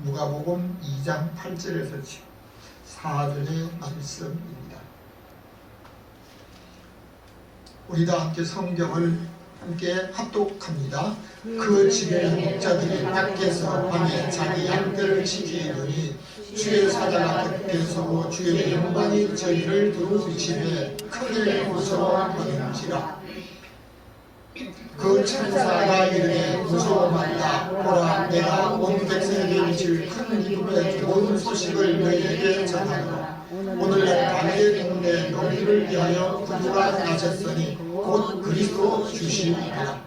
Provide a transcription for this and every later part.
누가복음 2장 8절에서 4절의 말씀입니다. 우리도 함께 성경을 함께 합독합니다. 그 집에 목자들이 밖에서 밤에 자기 양들을 지키더니 주의 사자가 곁에 서고 주의 영광이 저희를 두루 비치매 크게 무서워하는지라. 그 천사가 이르되 무서워 말라. 보라, 내가 온 백성에게 미칠 큰 기쁨의 좋은 소식을 너희에게 전하노라. 오늘날 다윗의 동네 너희를 위하여 구주가 나셨으니 곧 그리스도 주시니라.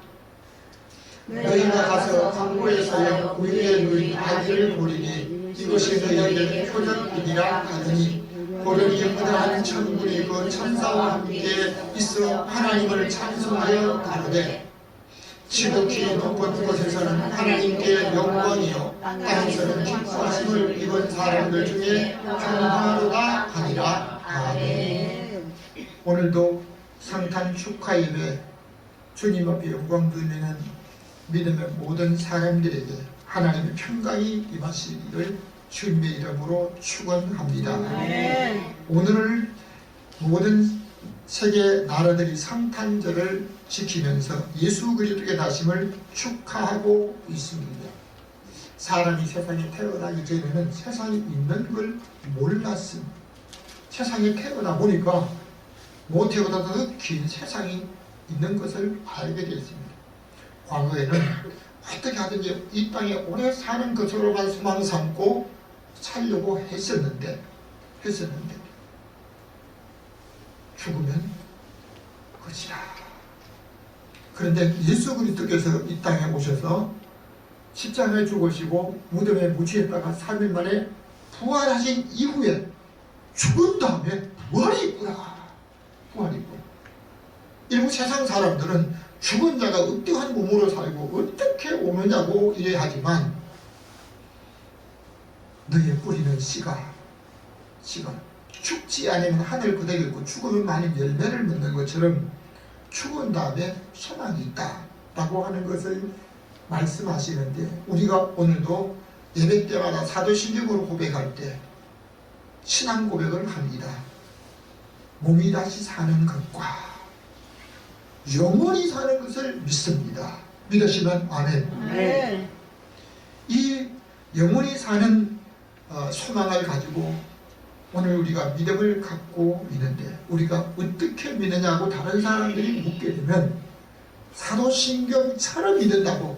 너희가 가서 광고에서여 우리의 누인 아기를 보리니 이것이 너희에게 표적이니라 하더니 보려니 영원한 천군이 그 천사와 함께 있어 하나님을 찬송하여 가로되 지극히 높은 곳에서는 하나님께 영광이요 땅에서는 기뻐하심을 입은 사람들 중에 평화로다 하니라. 아멘. 오늘도 성탄 축하 예배 주님 앞에 영광 돌리는 믿음의 모든 사람들에게 하나님의 평강이 임하시기를 주님의 이름으로 축원합니다. 오늘 모든 세계 나라들이 성탄절을 지키면서 예수 그리스도의 나심을 축하하고 있습니다. 사람이 세상에 태어나기 전에는 세상에 있는 걸 몰랐습니다. 세상에 태어나 보니까 모태보다 더 긴 세상이 있는 것을 알게 되었습니다. 과거에는 어떻게 하든지 이 땅에 오래 사는 것으로만 소망 삼고 살려고 했었는데 죽으면 끝이라. 그런데 예수 그리스도께서 이 땅에 오셔서 십자가에 죽으시고 무덤에 묻히셨다가 3일 만에 부활하신 이후에 죽은 다음에 부활이 있구나. 일부 세상 사람들은 죽은 자가 어떠한 몸으로 살고 어떻게 오느냐고 이래하지만 너의 뿌리는 씨가 죽지 않으면 하늘 그대로고 죽으면 많은 열매를 맺는 것처럼 죽은 다음에 소망이 있다라고 하는 것을 말씀하시는데 우리가 오늘도 예배 때마다 사도신경으로 고백할 때 신앙 고백을 합니다. 몸이 다시 사는 것과 영원히 사는 것을 믿습니다. 믿으시면 아멘. 이 영원히 사는 소망을 가지고 오늘 우리가 믿음을 갖고 있는데 우리가 어떻게 믿느냐고 다른 사람들이 묻게 되면 사도신경처럼 믿는다고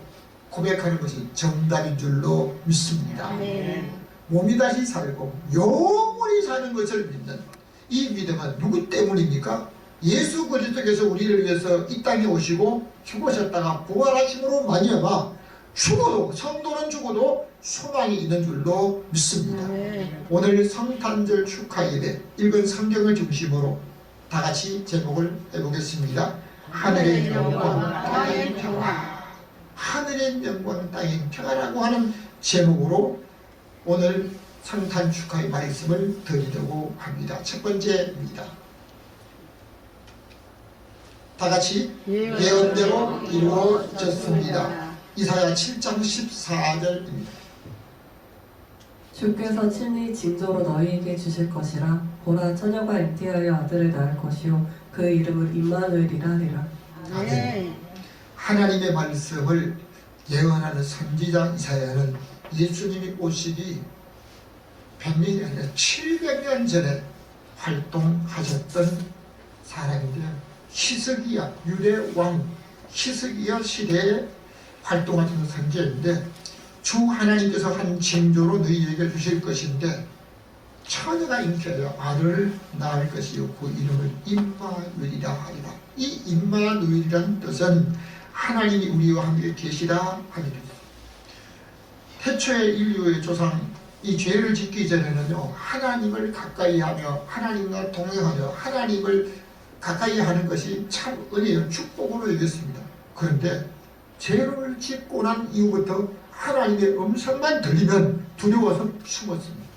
고백하는 것이 정답인 줄로 믿습니다. 몸이 다시 살고 영원히 사는 것을 믿는 이 믿음은 누구 때문입니까? 예수 그리스도께서 우리를 위해서 이 땅에 오시고 죽으셨다가 부활하심으로 말미암아 죽어도 성도는 죽어도 소망이 있는 줄로 믿습니다. 오늘 성탄절 축하 예배 읽은 성경을 중심으로 다 같이 제목을 해보겠습니다. 하늘의 영광 땅의 평화. 하늘의 영광 땅의 평화라고 하는 제목으로 오늘 성탄 축하의 말씀을 드리려고 합니다. 첫 번째입니다. 다 같이 예언대로 이루어졌습니다. 이사야 7장 14절입니다. 주께서 친히 징조로 너희에게 주실 것이라. 보라, 처녀가 잉태하여 아들을 낳을 것이요 그 이름을 임마누엘이라 하리라. 아멘. 하나님의 말씀을 예언하는 선지자 이사야는 예수님이 오시기 100년이 아니라 700년 전에 활동하셨던 사람인데요. 히스기야, 유대 왕 히스기야 시대에 활동하던 선지자인데 주 하나님께서 한 징조로 너희에게 주실 것인데 처녀가 잉태하여 아들을 낳을 것이요 그 이름을 임마누엘이라 하리라. 이 임마누엘이라는 뜻은 하나님이 우리와 함께 계시다 하는 뜻입니다. 태초의 인류의 조상 이 죄를 짓기 전에는요 하나님을 가까이 하며 하나님과 동행하며 하나님을 가까이 하는 것이 참 은혜요 축복으로 여겼습니다. 그런데 죄를 짓고 난 이후부터 하나님의 음성만 들리면 두려워서 숨었습니다.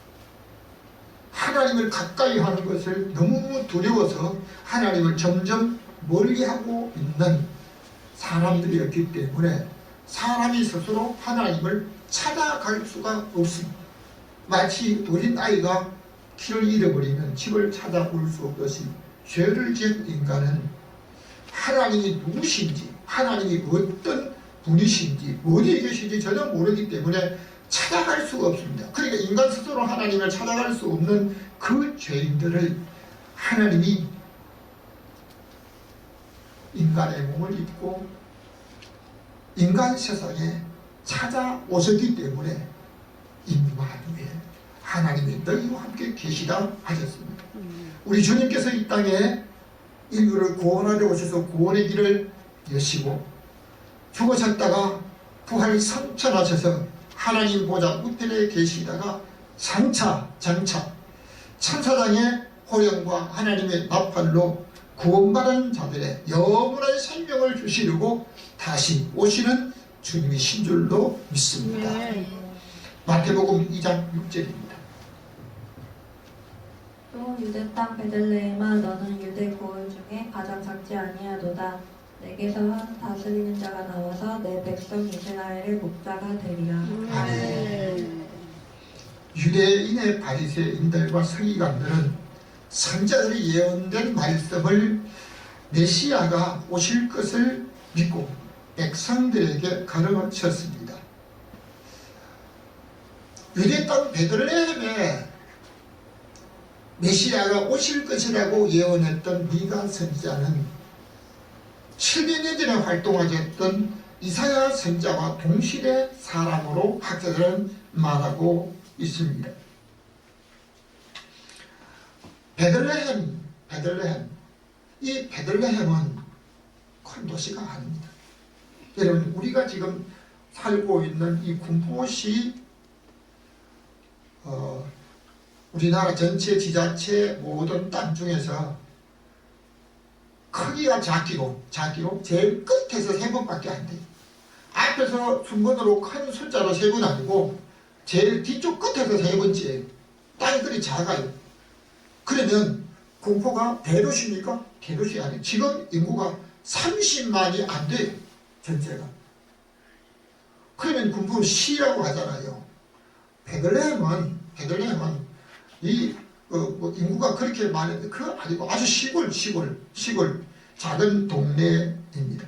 하나님을 가까이 하는 것을 너무 두려워서 하나님을 점점 멀리하고 있는 사람들이었기 때문에 사람이 스스로 하나님을 찾아갈 수가 없습니다. 마치 어린아이가 길을 잃어버리면 집을 찾아올 수 없듯이 죄를 지은 인간은 하나님이 누구신지, 하나님이 어떤 분이신지, 어디에 계신지 전혀 모르기 때문에 찾아갈 수가 없습니다. 그러니까 인간 스스로 하나님을 찾아갈 수 없는 그 죄인들을 하나님이 인간의 몸을 입고 인간 세상에 찾아오셨기 때문에 임마누엘, 하나님이 너희와 함께 계시다 하셨습니다. 우리 주님께서 이 땅에 인류를 구원하려 오셔서 구원의 길을 여시고 죽으셨다가 부활 성천하셔서 하나님 보좌 우편에 계시다가 장차 천사장의 호령과 하나님의 나팔로 구원받은 자들의 영원한 생명을 주시려고 다시 오시는 주님이신 줄로 믿습니다. 마태복음 2장 6절입니다. 또 유대 땅 베들레헴아 너는 유대 고을 중에 가장 작지 아니하도다. 내게서 한 다스리는 자가 나와서 내 백성 이스라엘의 목자가 되리라. 아멘. 유대인의 바리새인들과 서기관들은 선자들이 예언된 말씀을 메시아가 오실 것을 믿고 백성들에게 가르쳤습니다. 유대 땅 베들레헴에 메시아가 오실 것이라고 예언했던 미가 선지자는 700년 전에 활동하셨던 이사야 선지자와 동시대 사람으로 학자들은 말하고 있습니다. 베들레헴, 이 베들레헴은 큰 도시가 아닙니다. 여러분, 우리가 지금 살고 있는 이 군포시 우리나라 전체 지자체 모든 땅 중에서 크기가 작기로 제일 끝에서 3번밖에 안 돼요. 앞에서 순번으로 큰 숫자로 3번 아니고 제일 뒤쪽 끝에서 3번째예요. 땅이 그리 작아요. 그러면 군포가 대도시입니까? 대도시 아니에요. 지금 인구가 30만이 안 돼요. 전체가. 그러면 군포는 시라고 하잖아요. 베들레헴은 이 인구가 그렇게 많은데 그거 아니고 아주 시골 작은 동네입니다.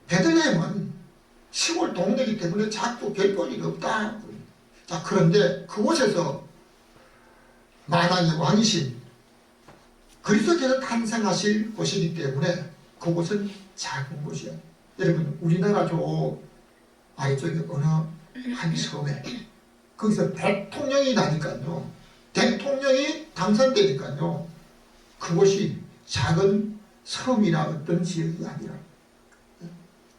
베들레헴은 시골 동네이기 때문에 작고 별 볼일 없다. 자, 그런데 그곳에서 만왕의 왕이신 그리스도께서 탄생하실 곳이기 때문에 그곳은 작은 곳이야. 여러분, 우리나라 저 아래쪽에 어느 한 섬에 거기서 대통령이 나니까요. 대통령이 당선되니까요. 그곳이 작은 섬이나 어떤 지역이 아니라.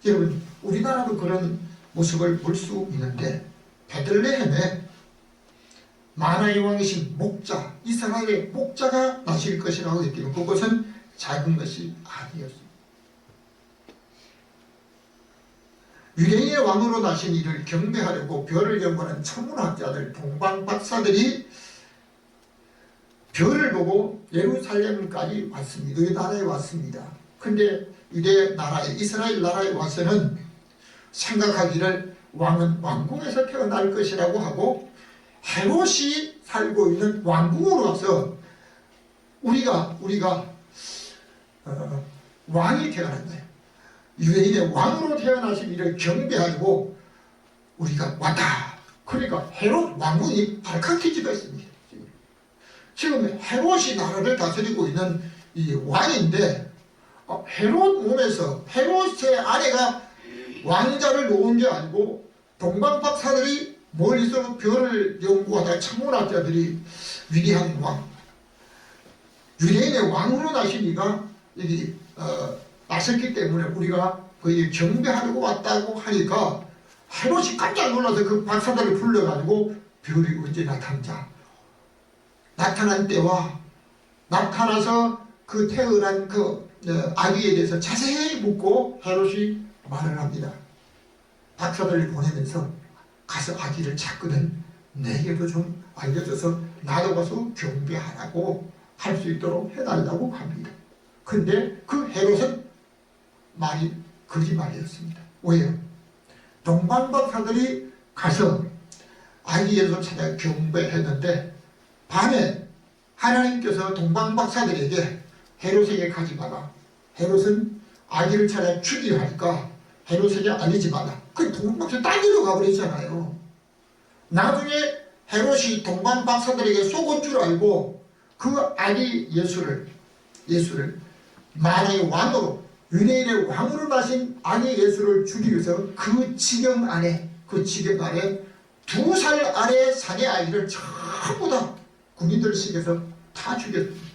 여러분, 우리나라도 그런 모습을 볼 수 있는데 베들레헴에 만왕의 왕이신 목자, 이스라엘의 목자가 나실 것이라고 했기 때문에 그것은 작은 것이 아니었습니다. 유대인의 왕으로 나신 이를 경배하려고 별을 연구하는 천문학자들, 동방박사들이 별을 보고 예루살렘까지 왔습니다. 이 나라에 왔습니다. 근데 유대 나라에, 이스라엘 나라에 와서는 생각하기를 왕은 왕궁에서 태어날 것이라고 하고 헤롯이 살고 있는 왕궁으로 와서 우리가 왕이 태어난 거예요. 유대인의 왕으로 태어나신 이를 경배하고 우리가 왔다. 그러니까 헤롯 왕궁이 발칵 뒤집어졌습니다. 지금 헤롯이 나라를 다스리고 있는 이 왕인데 헤롯 몸에서 헤롯의 아내가 왕자를 놓은 게 아니고 동방박사들이 멀리서 별을 연구하다 천문학자들이 위대한 왕, 유대인의 왕으로 나신 이가 여기 나섰기 때문에 우리가 거의 경배하려고 왔다고 하니까 헤롯이 깜짝 놀라서 그 박사들을 불러가지고 별이 언제 나타난자, 나타난 때와 나타나서 그 태어난 그 아기에 대해서 자세히 묻고 헤롯이 말을 합니다. 박사들을 보내면서 가서 아기를 찾거든 내게도 좀 알려줘서 나도 가서 경배하라고 할 수 있도록 해달라고 합니다. 근데 그 헤롯은 말이 거짓말이었습니다. 왜요? 동방박사들이 가서 아기 예수를 찾아 경배했는데 밤에 하나님께서 동방박사들에게 헤롯에게 가지 마라. 헤롯은 아기를 찾아 죽이려 하니까 헤롯에게 알리지 마라. 그 동방박사 딸기로 가버리잖아요. 나중에 헤롯이 동방박사들에게 속은 줄 알고 그 아기 예수를 만왕의 왕으로 유대인의 왕으로 나신 아기 예수를 죽이기 위해서 그 지경 안에 2살 아래 사내 아이를 전부 다 군인들 식에서 다 죽였습니다.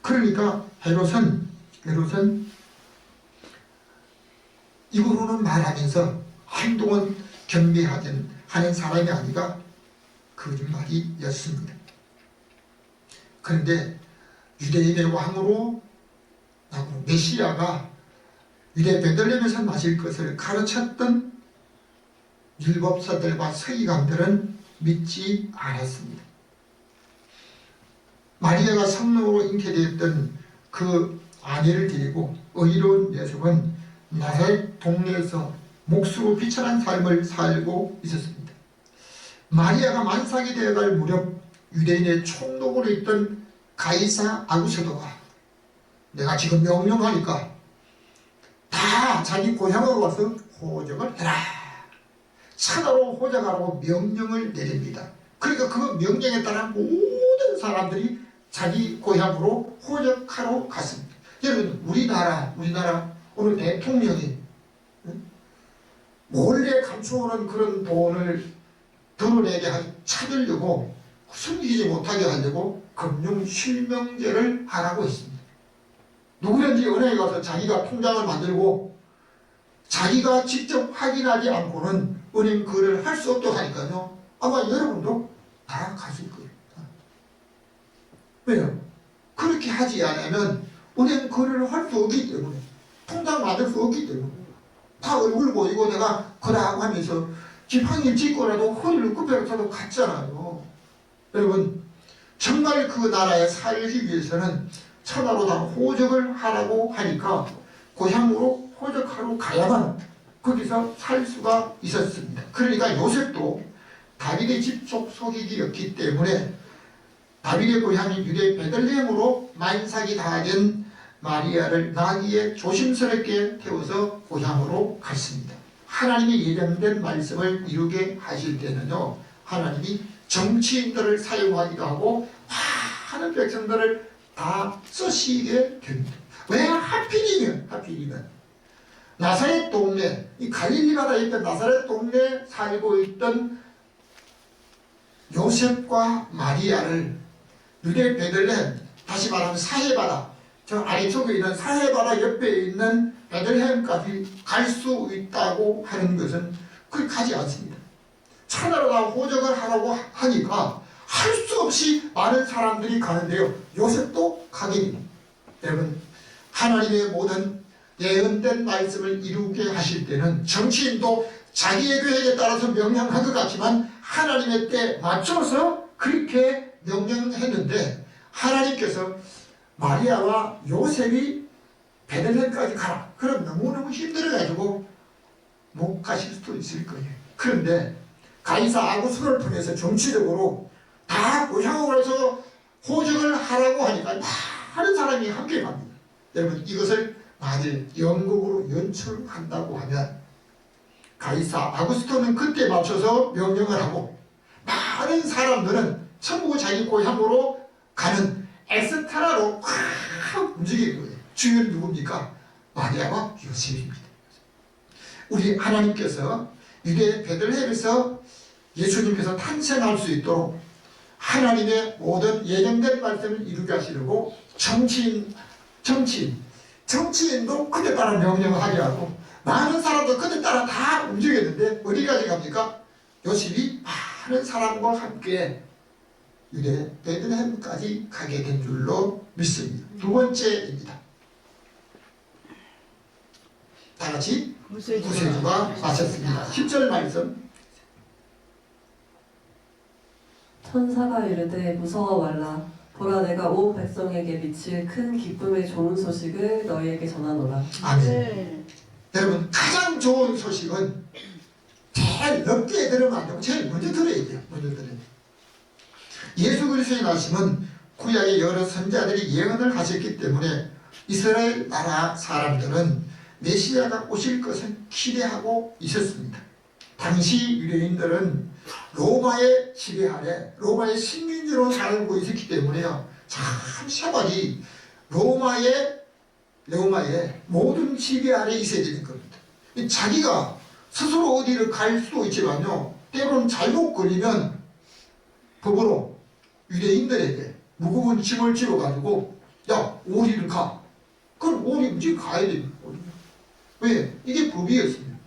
그러니까 헤롯은 입으로는 말하면서 행동은 경배하는 사람이 아니라 거짓말이었습니다. 그런데 유대인의 왕으로 메시아가 유대 베들레헴에서 나실 것을 가르쳤던 율법사들과 서기관들은 믿지 않았습니다. 마리아가 성령으로 잉태되었던 그 아내를 데리고 의로운 예수는 나사렛 동네에서 몫으로 비천한 삶을 살고 있었습니다. 마리아가 만삭이 되어갈 무렵 유대인의 총독으로 있던 가이사 아구스도가 내가 지금 명령하니까 다 자기 고향으로 와서 호적을 해라. 천하로 호적하라고 명령을 내립니다. 그러니까 그 명령에 따라 모든 사람들이 자기 고향으로 호적하러 갔습니다. 여러분 우리나라 오늘 대통령이 몰래 감추어오는 그런 돈을 드러내게 찾으려고 숨기지 못하게 하려고 금융실명제를 하라고 했습니다. 누구든지 은행에 가서 자기가 통장을 만들고 자기가 직접 확인하지 않고는 은행 거래를 할 수 없다고 하니까요. 아마 여러분도 다 가실 거예요. 왜요? 그렇게 하지 않으면 은행 거래를 할 수 없기 때문에 통장 만들 수 없기 때문에 다 얼굴 보이고 내가 거라고 하면서 지팡이를 짚고라도 허리를 굽혀서도 갔잖아요. 여러분 정말 그 나라에 살기 위해서는 천하로 다 호적을 하라고 하니까 고향으로 호적하러 가야만 거기서 살 수가 있었습니다. 그러니까 요셉도 다윗의 집속 소식이었기 때문에 다윗의 고향인 유대 베들레헴으로 만삭이 다 된 마리아를 나귀에 조심스럽게 태워서 고향으로 갔습니다. 하나님이 예정된 말씀을 이루게 하실 때는요, 하나님이 정치인들을 사용하기도 하고 많은 백성들을 다 쓰시게 됩니다. 왜 하필이면 나사렛 동네, 이 갈릴리 바다에 있던 나사렛 동네에 살고 있던 요셉과 마리아를 유대 베들레헴, 다시 말하면 사해바라, 저 아래쪽에 있는 사해바라 옆에 있는 베들레헴까지 갈 수 있다고 하는 것은 그렇게 가지 않습니다. 천하로 다 호적을 하라고 하니까 할 수 없이 많은 사람들이 가는데요. 요셉도 가게 됩니다. 여러분 하나님의 모든 예언된 말씀을 이루게 하실 때는 정치인도 자기의 계획에 따라서 명령한 것 같지만 하나님의 때에 맞춰서 그렇게 명령했는데 하나님께서 마리아와 요셉이 베들레헴까지 가라. 그럼 너무너무 힘들어가지고 못 가실 수도 있을 거예요. 그런데 가이사 아구스를 통해서 정치적으로 다 고향으로 해서 호적을 하라고 하니까 많은 사람이 함께 갑니다. 여러분 이것을 만일 영국으로 연출한다고 하면 가이사 아구스토는 그때 맞춰서 명령을 하고 많은 사람들은 전부 자기 고향으로 가는 엑스트라로 확 움직이는 거예요. 주인은 누굽니까? 마리아와 요셉입니다. 우리 하나님께서 유대 베들레헴에서 예수님께서 탄생할 수 있도록 하나님의 모든 예정된 말씀을 이루게 하시려고 정치인도 그때 따라 명령을 하게 하고 많은 사람도 그때 따라 다 움직였는데 어디까지 갑니까? 요셉이 많은 사람과 함께 유대 베들레헴까지 가게 된 줄로 믿습니다. 두 번째입니다. 다 같이 구세주가 마쳤습니다. 10절 말씀. 천사가 이르되 무서워 말라. 보라 내가 온 백성에게 미칠 큰 기쁨의 좋은 소식을 너희에게 전하노라. 아멘. 여러분 가장 좋은 소식은 제일 늦게 들으면 안 되고 제일 먼저 들어야 돼요. 먼저 들어야 돼요. 예수 그리스도의 나심은 구약의 여러 선자들이 예언을 하셨기 때문에 이스라엘 나라 사람들은 메시아가 오실 것을 기대하고 있었습니다. 당시 유대인들은 로마의 지배 아래 로마의 식민지로 살고 있었기 때문에요. 참 세발이 로마의 모든 지배 아래 있어야 되는 겁니다. 자기가 스스로 어디를 갈 수도 있지만요. 때로는 잘못 걸리면 법으로 유대인들에게 무거운 짐을 지어가지고 야 오리를 가. 그럼 오리 무지 가야 됩니다. 왜? 이게 법이었습니다.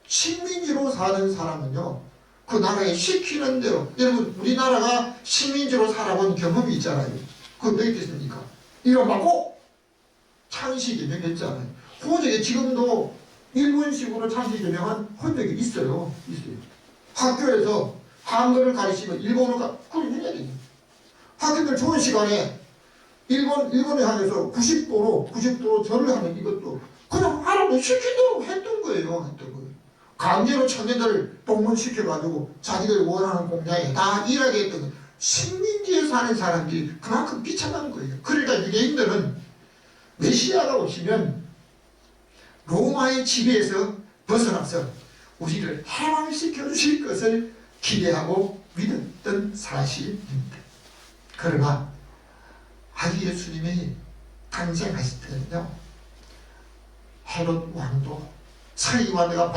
식민지로 사는 사람은요. 그 나라에 시키는 대로 여러분 우리나라가 식민지로 살아본 경험이 있잖아요. 그거 몇 있겠습니까? 이거 맞고 창씨 개명했잖아요. 호적에 지금도 일본식으로 창씨 개명한 헌적이 있어요. 학교에서 한글을 가르치면 일본어가 그걸 해야 돼요. 학생들 좋은 시간에 일본에 향해서 90도로 절을 하는 이것도 그냥 하라고 시킨 대로 했던 거예요. 강제로 청년들을 동원시켜가지고 자기들 원하는 공장에 다 일하게 했던 거예요. 식민지에 사는 사람들이 그만큼 비참한 거예요. 그러니까 유대인들은 메시아가 오시면 로마의 지배에서 벗어나서 우리를 해방시켜 주실 것을 기대하고 믿었던 사실입니다. 그러나 아기 예수님이 탄생하실 때는요, 헤롯 왕도 서기관 내가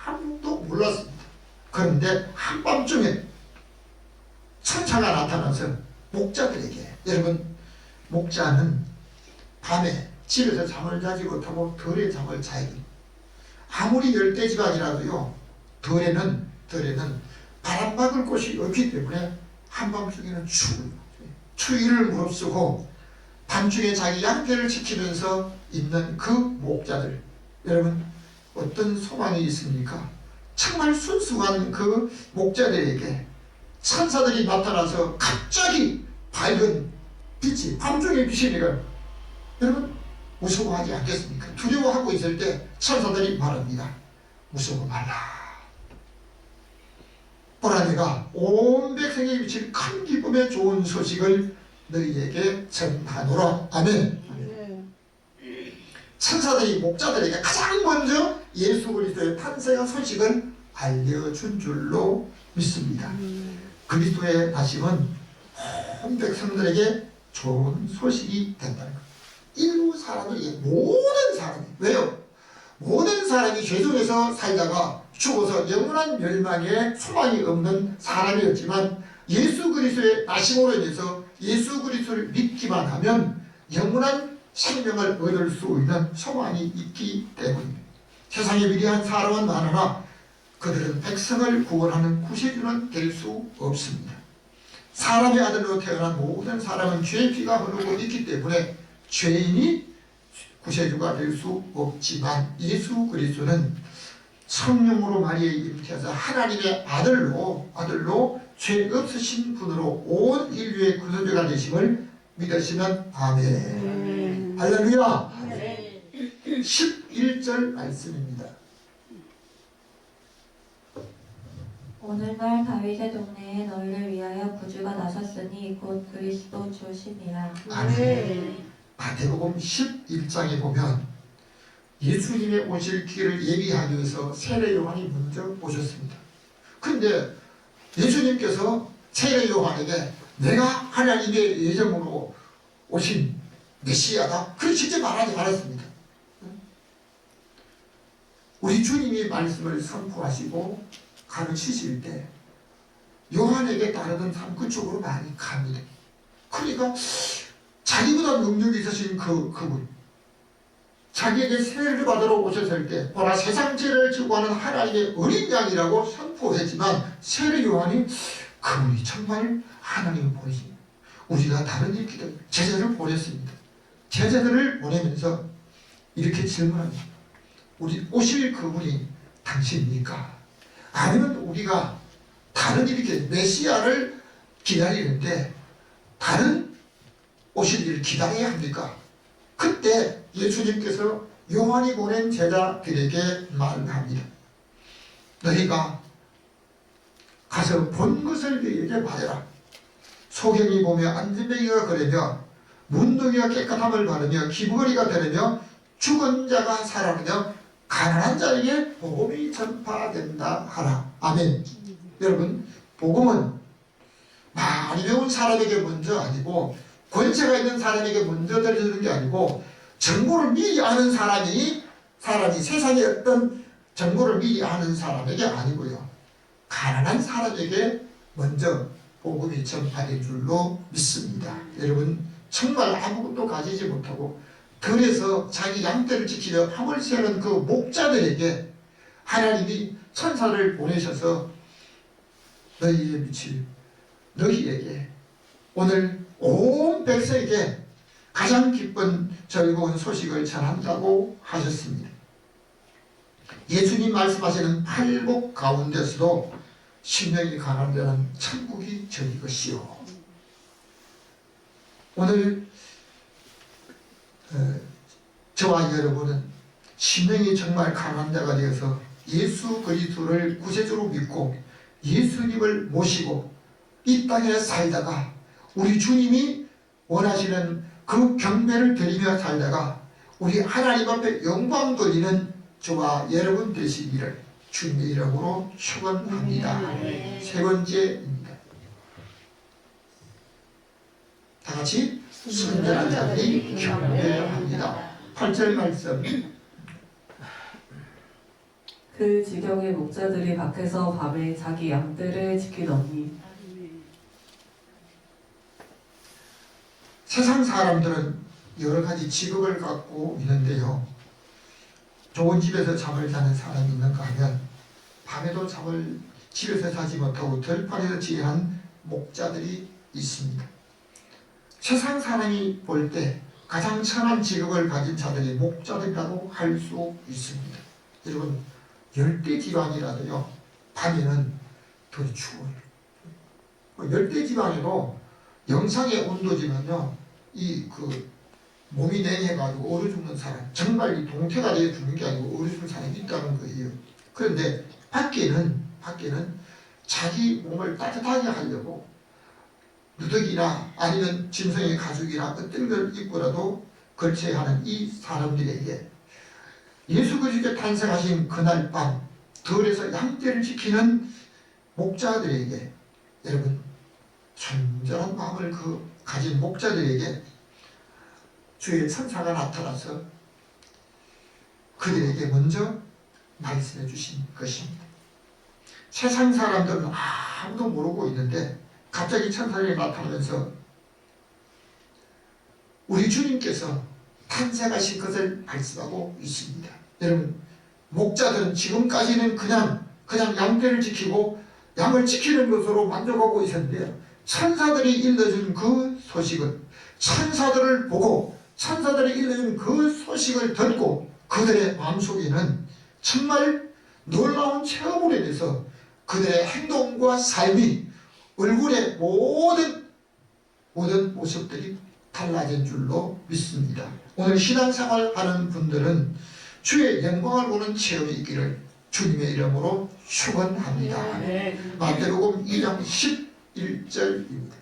아무도 몰랐습니다. 그런데 한밤중에 천사가 나타나서 목자들에게, 여러분 목자는 밤에 집에서 잠을 자지 못하고 덜에 잠을 자야 됩니다. 아무리 열대지방이라도요, 덜에는 바람 막을 곳이 없기 때문에 한밤중에는 추위를 무릅쓰고 밤중에 자기 양떼를 지키면서 있는 그 목자들, 여러분 어떤 소망이 있습니까? 정말 순수한 그 목자들에게 천사들이 나타나서 갑자기 밝은 빛이, 밤중에 빛이 내가, 여러분 무서워하지 않겠습니까? 두려워하고 있을 때 천사들이 말합니다. 무서워 말라. 보라, 내가 온 백성에 비칠 큰 기쁨의 좋은 소식을 너희에게 전하노라. 아멘. 천사들이 목자들에게 가장 먼저 예수 그리스도의 탄생의 소식을 알려준 줄로 믿습니다. 그리스도의 나심은 온 백성들에게 좋은 소식이 된다는 것. 인류 사람들이, 모든 사람이, 왜요? 모든 사람이 죄 속에서 살다가 죽어서 영원한 멸망에 소망이 없는 사람이었지만 예수 그리스도의 나심으로 인해서 예수 그리스도를 믿기만 하면 영원한 생명을 얻을 수 있는 소망이 있기 때문입니다. 세상에 위대한 사람은 많으나 그들은 백성을 구원하는 구세주는 될 수 없습니다. 사람의 아들로 태어난 모든 사람은 죄의 피가 흐르고 있기 때문에 죄인이 구세주가 될 수 없지만 예수 그리스도는 성령으로 마리아에 잉태하사 하나님의 아들로 죄 없으신 분으로 온 인류의 구세주가 되심을 믿으시면 아멘. 할렐루야. 11절 말씀입니다. 오늘날 다윗의 동네에 너희를 위하여 구주가 나셨으니 곧 그리스도 주시니라. 아멘. 마태복음 11장에 보면 예수님의 오실 길을 예비하기 위해서 세례 요한이 먼저 오셨습니다. 그런데 예수님께서 세례 요한에게 내가 하나님의 예정으로 오신 메시아다, 그렇게 직접 말하지 않았습니다. 우리 주님이 말씀을 선포하시고 가르치실 때 요한에게 따르던 사람 그쪽으로 많이 갑니다. 그러니까 자기보다 능력이 있으신 그분, 자기에게 세례를 받으러 오셨을 때 보라 세상 죄를 지고 하는 하나님의 어린 양이라고 선포했지만 세례 요한이 그분이 정말 하나님을 보내십니다. 우리가 다른 일 기도 제자를 보냈습니다. 제자들을 보내면서 이렇게 질문합니다. 우리 오실 그분이 당신입니까? 아니면 우리가 다른 이렇게 메시아를 기다리는데 다른 오실 일을 기다려야 합니까? 그때 예수님께서 요한이 보낸 제자들에게 말합니다. 너희가 가서 본 것을 너희에게 말해라. 소경이 보며 안전뱅이가 걸으며 문둥이가 깨끗함을 바르며 기부거리가 되르며 죽은 자가 살아나며 가난한 자에게 복음이 전파된다 하라. 아멘. 여러분, 복음은 많이 배운 사람에게 먼저 아니고 권세가 있는 사람에게 먼저 들려주는 게 아니고 정보를 미리 아는 사람이 세상의 어떤 정보를 미리 아는 사람에게 아니고요. 가난한 사람에게 먼저 복음이 전파된 줄로 믿습니다. 여러분, 정말 아무것도 가지지 못하고 들에서 자기 양떼를 지키며 함을 세우는 그 목자들에게 하나님이 천사를 보내셔서 너희의 빛을 너희에게 오늘 온 백성에게 가장 기쁜 즐거운 소식을 전한다고 하셨습니다. 예수님 말씀하시는 팔복 가운데서도 심령이 가난한 자는 천국이 저희 것이요. 오늘 저와 여러분은 심령이 정말 가난한 자가 되어서 예수 그리스도를 구세주로 믿고 예수님을 모시고 이 땅에 살다가 우리 주님이 원하시는 그 경배를 드리며 살다가 우리 하나님 앞에 영광 돌리는 저와 여러분 되시기를 주님의 이름으로 축원합니다. 세 번째입니다. 다 같이 순전한 자들이 경배합니다. 8절 말씀. 그 지경의 목자들이 밖에서 밤에 자기 양떼를 지키더니 세상 사람들은 여러 가지 직업을 갖고 있는데요. 좋은 집에서 잠을 자는 사람이 있는가 하면 밤에도 잠을 집에서 자지 못하고 들판에서 지내는 목자들이 있습니다. 세상 사람이 볼 때 가장 천한 직업을 가진 자들이 목자들이라고 할 수 있습니다. 여러분, 열대지방이라도요, 밤에는 더 추워요. 열대지방에도 영상의 온도지만요, 몸이 냉해가지고 얼어 죽는 사람, 정말 동태가 되어 죽는 게 아니고 얼어 죽는 사람이 있다는 거예요. 그런데 밖에는 자기 몸을 따뜻하게 하려고 누더기나 아니면 짐승의 가죽이나 어떤 걸 입고라도 걸쳐야 하는 이 사람들에게 예수 그리스도의 탄생하신 그날 밤 들에서 양떼를 지키는 목자들에게, 여러분, 순전한 마음을 가진 목자들에게 주의 천사가 나타나서 그들에게 먼저 말씀해 주신 것입니다. 세상 사람들은 아무도 모르고 있는데 갑자기 천사가 나타나면서 우리 주님께서 탄생하신 것을 말씀하고 있습니다. 여러분, 목자들은 지금까지는 그냥 양떼를 지키고 양을 지키는 것으로 만족하고 있었는데요. 천사들이 일러준 그 소식은, 천사들을 보고 천사들이 일러준 그 소식을 듣고 그들의 마음속에는 정말 놀라운 체험으로 인해서 그들의 행동과 삶이, 얼굴의 모든 모습들이 달라진 줄로 믿습니다. 오늘 신앙생활 하는 분들은 주의 영광을 보는 체험이 있기를 주님의 이름으로 축원합니다. 마태복음 2장 11절입니다.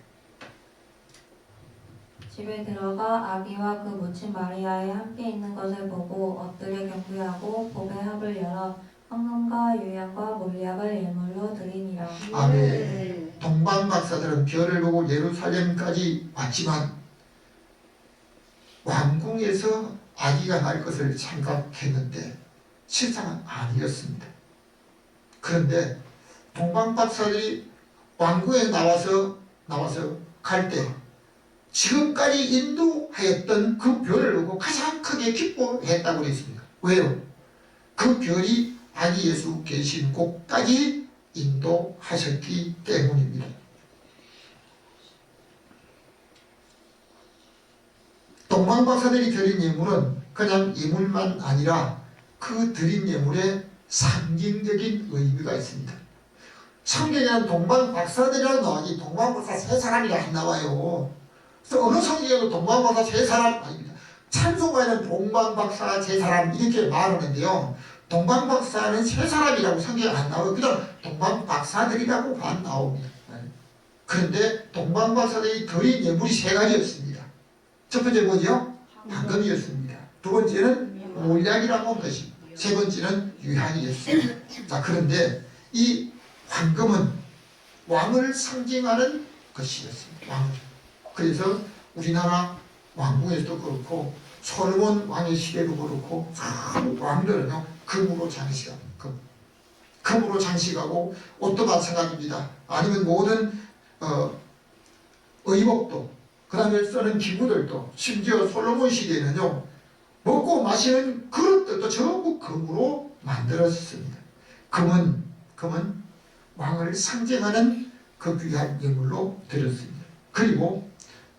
집에 들어가 아기와 그 모친 마리아에 함께 있는 것을 보고 엎드려 경배하고 복의 합을 열어 황금과 유향과 몰약을 예물로 드리니라. 아멘. 동방 박사들은 별을 보고 예루살렘까지 왔지만 왕궁에서 아기가 날 것을 생각했는데 실상은 아니었습니다. 그런데 동방 박사들이 왕궁에 나와서 갈 때 지금까지 인도하였던 그 별을 보고 가장 크게 기뻐했다고 했습니다. 왜요? 그 별이 아기 예수 계신 곳까지 인도하셨기 때문입니다. 동방박사들이 드린 예물은 그냥 예물만 아니라 그 드린 예물에 상징적인 의미가 있습니다. 성경에는 동방박사들이라고 나오지 동방박사 세 사람이 안 나와요. 그래서 어느 성경에도 동방박사 세 사람 아닙니다. 찬송가에는 동방박사 세 사람 이렇게 말하는데요. 동방박사는 세 사람이라고 성경에 안 나와요. 그냥 동방박사들이라고 안 나옵니다. 그런데 동방박사들이 드린 예물이 세 가지였습니다. 첫 번째 뭐죠? 황금이었습니다. 두 번째는 몰약이라고 한 것이, 세 번째는 유향이었습니다. 자, 그런데 이 황금은 왕을 상징하는 것이었습니다. 왕. 그래서 우리나라 왕궁에서도 그렇고 솔로몬 왕의 시대도 그렇고 참 왕들은요 금으로 장식합니다. 금으로 장식하고 옷도 마찬가지입니다. 아니면 모든 의복도, 그 다음에 쓰는 기구들도, 심지어 솔로몬 시대에는요 먹고 마시는 그릇들도 전부 금으로 만들었습니다. 금은 왕을 상징하는 그 귀한 예물로 드렸습니다. 그리고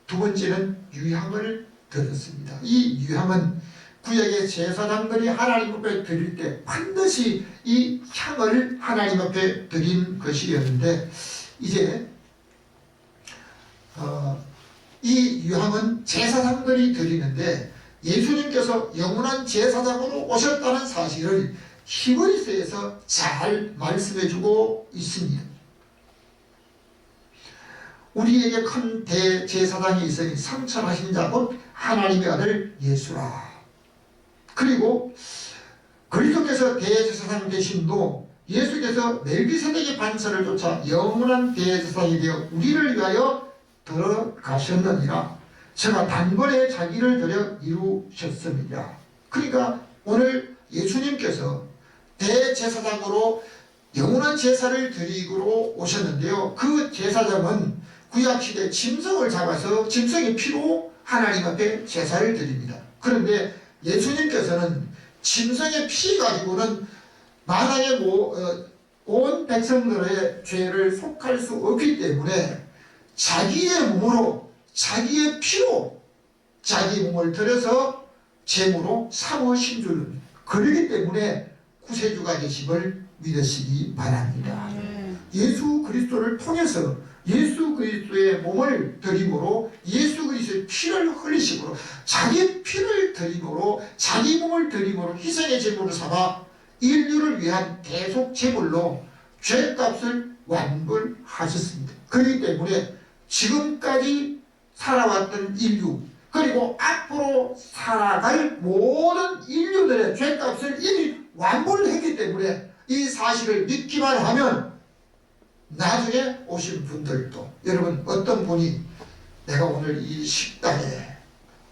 두 번째는 유향을 드렸습니다. 이 유향은 구약의 제사장들이 하나님 앞에 드릴 때 반드시 이 향을 하나님 앞에 드린 것이었는데, 이제 이 유향은 제사장들이 드리는데 예수님께서 영원한 제사장으로 오셨다는 사실을 히브리서에서 잘 말씀해주고 있습니다. 우리에게 큰 대제사장이 있으니 성천하신 자 곧 하나님의 아들 예수라. 그리고 그리스도께서 대제사장 되심도 예수께서 멜기세덱의 반차를 쫓아 영원한 대제사장이 되어 우리를 위하여 들어가셨느니라. 제가 단번에 자기를 들여 이루셨습니다. 그러니까 오늘 예수님께서 대제사장으로 영원한 제사를 드리고 오셨는데요. 그 제사장은 구약시대 짐승을 잡아서 짐승의 피로 하나님 앞에 제사를 드립니다. 그런데 예수님께서는 짐승의 피 가지고는 만왕의 온 백성들의 죄를 속할 수 없기 때문에 자기의 몸으로, 자기의 피로 자기 몸을 들여서 제물로 삼으신 줄, 그러기 때문에 구세주가 계심을 믿으시기 바랍니다. 예수 그리스도를 통해서 예수 그리스도의 몸을 드림으로, 예수 그리스도의 피를 흘리심으로, 자기 피를 드림으로, 자기 몸을 드림으로 희생의 제물을 삼아 인류를 위한 대속 제물로 죄값을 완불하셨습니다. 그렇기 때문에 지금까지 살아왔던 인류, 그리고 앞으로 살아갈 모든 인류들의 죄값을 이미 완불을 했기 때문에 이 사실을 믿기만 하면 나중에 오신 분들도, 여러분 어떤 분이 내가 오늘 이 식당에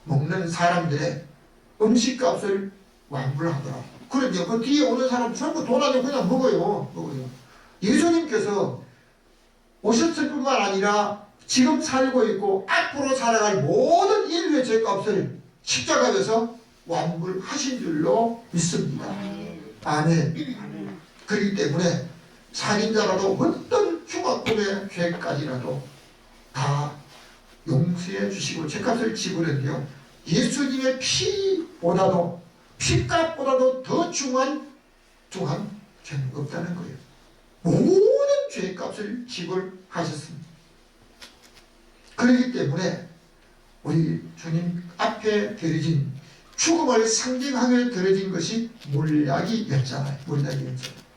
먹는 사람들의 음식값을 완불하더라. 그런데 그 뒤에 오는 사람 전부 돈 안 주고 그냥 먹어요. 예수님께서 오셨을 뿐만 아니라 지금 살고 있고 앞으로 살아갈 모든 인류의 죄값을 십자가에서 완불하신 줄로 믿습니다. 아멘. 그렇기 때문에 살인자라도 어떤 흉악범의 죄까지라도 다 용서해 주시고 죄값을 지불했는데요. 예수님의 피보다도, 피값보다도 더 중한 죄는 없다는 거예요. 모든 죄값을 지불하셨습니다. 그렇기 때문에 우리 주님 앞에 드려진, 죽음을 상징하며 드려진 것이 몰약이었잖아요.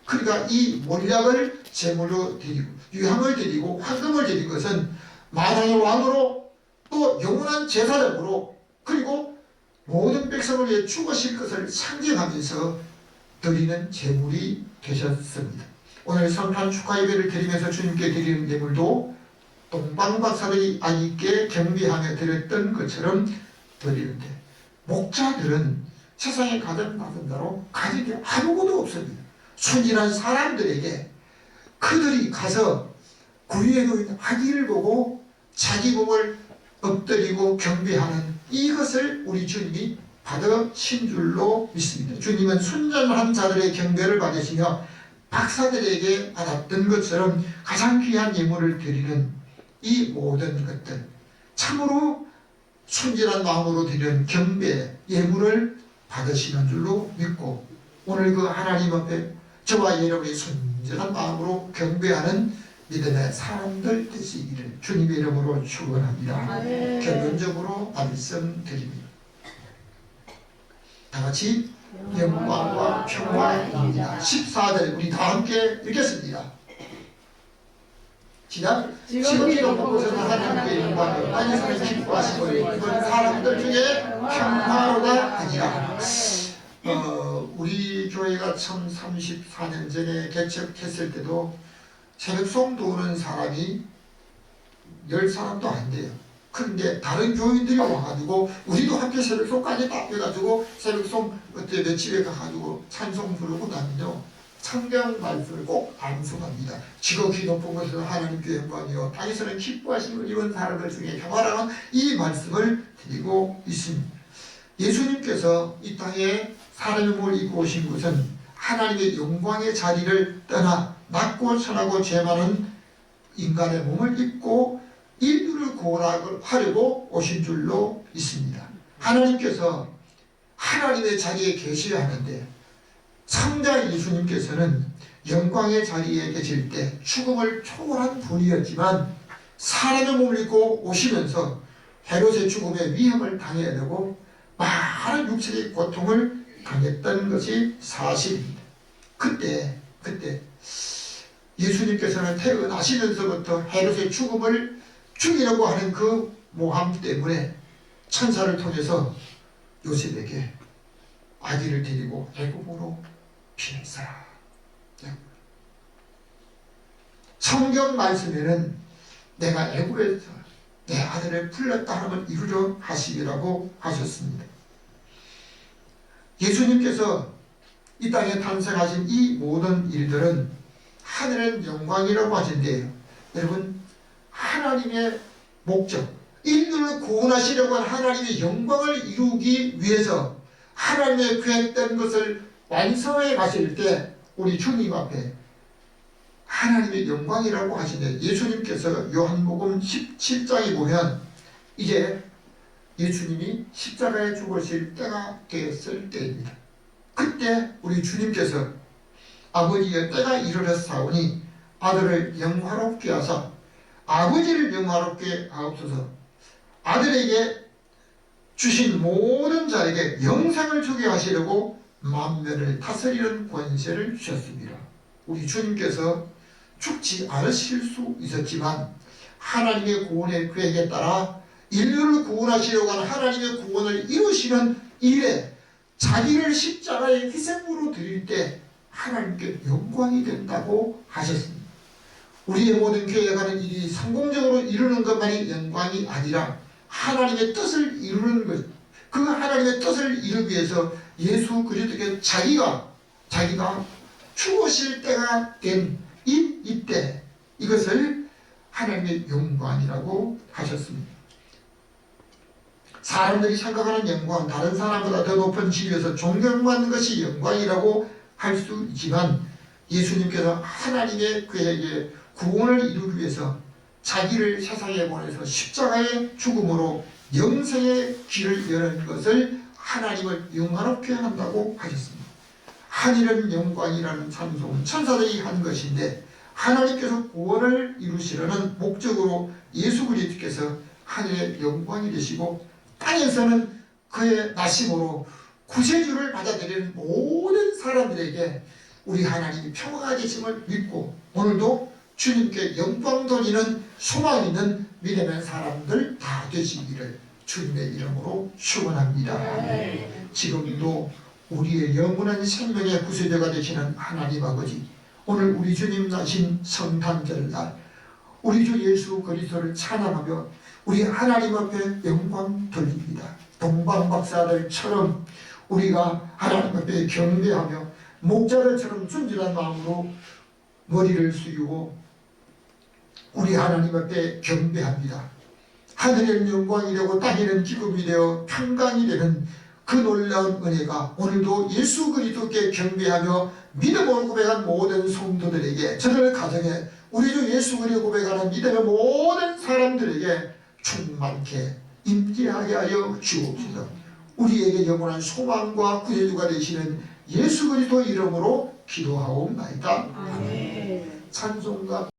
그러니까 이 몰약을 제물로 드리고 유향을 드리고 황금을 드린 것은 만왕의 왕으로, 또 영원한 제사장으로, 그리고 모든 백성을 위해 죽으실 것을 상징하면서 드리는 제물이 되셨습니다. 오늘 성탄 축하 예배를 드리면서 주님께 드리는 예물도 동방박사들이 아기께 경배하며 드렸던 것처럼 드리는데, 목자들은 세상에 가장 낮은 자로 가진 게 아무것도 없습니다. 순진한 사람들에게 그들이 가서 구유에 놓인 아기를 보고 자기 몸을 엎드리고 경배하는 이것을 우리 주님이 받으신 줄로 믿습니다. 주님은 순전한 자들의 경배를 받으시며 박사들에게 받았던 것처럼 가장 귀한 예물을 드리는 이 모든 것들, 참으로 순진한 마음으로 드리는 경배, 예물을 받으시는 줄로 믿고, 오늘 그 하나님 앞에 저와 여러분이 순전한 마음으로 경배하는 믿음의 사람들 되시기를 주님의 이름으로 축원합니다. 결론적으로 말씀드립니다. 다 같이 영광과 평화입니다. 14절 우리 다 함께 읽겠습니다. 시작. 지극히 높은 곳에서 하나님께 영광이요 땅에서는 기뻐하시고 이건 사람들 중에 평화로다 하니라. 우리 교회가 1034년 전에 개척했을 때도 새벽송 도우는 사람이 10사람도 안 돼요. 그런데 다른 교인들이 와가지고 우리도 함께 새벽송까지 딱 해가지고 새벽송 그때 며칠에 가가지고 찬송 부르고 나면요 성경 말씀을 꼭 암송합니다. 지극히 높은 곳에서 하나님께 영광이요 땅에서는 기뻐하시는 이런 사람들 중에 평화라는 이 말씀을 드리고 있습니다. 예수님께서 이 땅에 사람의 몸을 입고 오신 것은 하나님의 영광의 자리를 떠나 낮고 천하고 죄 많은 인간의 몸을 입고 인류를 구원하려고 오신 줄로 있습니다. 하나님께서 하나님의 자리에 계셔야 하는데 성자 예수님께서는 영광의 자리에 계실 때 죽음을 초월한 분이었지만 사람의 몸을 입고 오시면서 헤롯의 죽음의 위험을 당해야 되고 많은 육체의 고통을 당했던 것이 사실입니다. 그때 예수님께서는 태어나시면서부터 헤롯의 죽음을 죽이려고 하는 그 모함 때문에 천사를 통해서 요셉에게 아기를 데리고 애굽으로 피했어라. 성경 말씀에는 내가 애굽에서 내 아들을 풀렸다 하면 이루려 하시리라고 하셨습니다. 예수님께서 이 땅에 탄생하신 이 모든 일들은 하늘의 영광이라고 하신대요. 여러분 하나님의 목적, 인류를 구원하시려고 한 하나님의 영광을 이루기 위해서 하나님의 계획된 것을 완성해 가실 때 우리 주님 앞에 하나님의 영광이라고 하시는데 예수님께서 요한복음 17장에 보면 이제 예수님이 십자가에 죽으실 때가 되었을 때입니다. 그때 우리 주님께서 아버지의 때가 이르렀사오니 아들을 영화롭게 하사 아버지를 영화롭게 하옵소서. 아들에게 주신 모든 자에게 영생을 주게 하시려고 만면을 다스리는 권세를 주셨습니다. 우리 주님께서 죽지 않으실 수 있었지만 하나님의 구원의 계획에 따라 인류를 구원하시려고 하는 하나님의 구원을 이루시는 일에 자기를 십자가의 희생으로 드릴 때 하나님께 영광이 된다고 하셨습니다. 우리의 모든 계획하는 일이 성공적으로 이루는 것만이 영광이 아니라 하나님의 뜻을 이루는 것, 그 하나님의 뜻을 이루기 위해서 예수 그리스도께 자기가 죽으실 때가 된 이때 이것을 하나님의 영광이라고 하셨습니다. 사람들이 생각하는 영광, 다른 사람보다 더 높은 지위에서 존경받는 것이 영광이라고 할 수 있지만 예수님께서 하나님의 계획에 구원을 이루기 위해서 자기를 세상에 보내서 십자가의 죽음으로 영생의 길을 여는 것을 하나님을 영화롭게 한다고 하셨습니다. 하늘은 영광이라는 찬송은 천사들이 한 것인데 하나님께서 구원을 이루시려는 목적으로 예수 그리스도께서 하늘의 영광이 되시고 땅에서는 그의 나심으로 구세주를 받아들이는 모든 사람들에게 우리 하나님이 평화가 되심을 믿고 오늘도 주님께 영광 돌리는 소망 있는 믿음의 사람들 다 되시기를 주님의 이름으로 축원합니다. 지금도 우리의 영원한 생명의 구세주가 되시는 하나님 아버지, 오늘 우리 주님 나신 성탄절날 우리 주 예수 그리스도를 찬양하며 우리 하나님 앞에 영광 돌립니다. 동방박사들처럼 우리가 하나님 앞에 경배하며 목자들처럼 순진한 마음으로 머리를 숙이고 우리 하나님 앞에 경배합니다. 하늘은 영광이 되고 땅에는 기쁨이 되어 평강이 되는 그 놀라운 은혜가 오늘도 예수 그리스도께 경배하며 믿음으로 고백한 모든 성도들에게, 저들 가정에 우리 주 예수 그리스도 고백하는 믿음의 모든 사람들에게 충만케 임재하게 하여 주옵소서. 우리에게 영원한 소망과 구세주가 되시는 예수 그리스도 이름으로 기도하옵나이다. 찬송가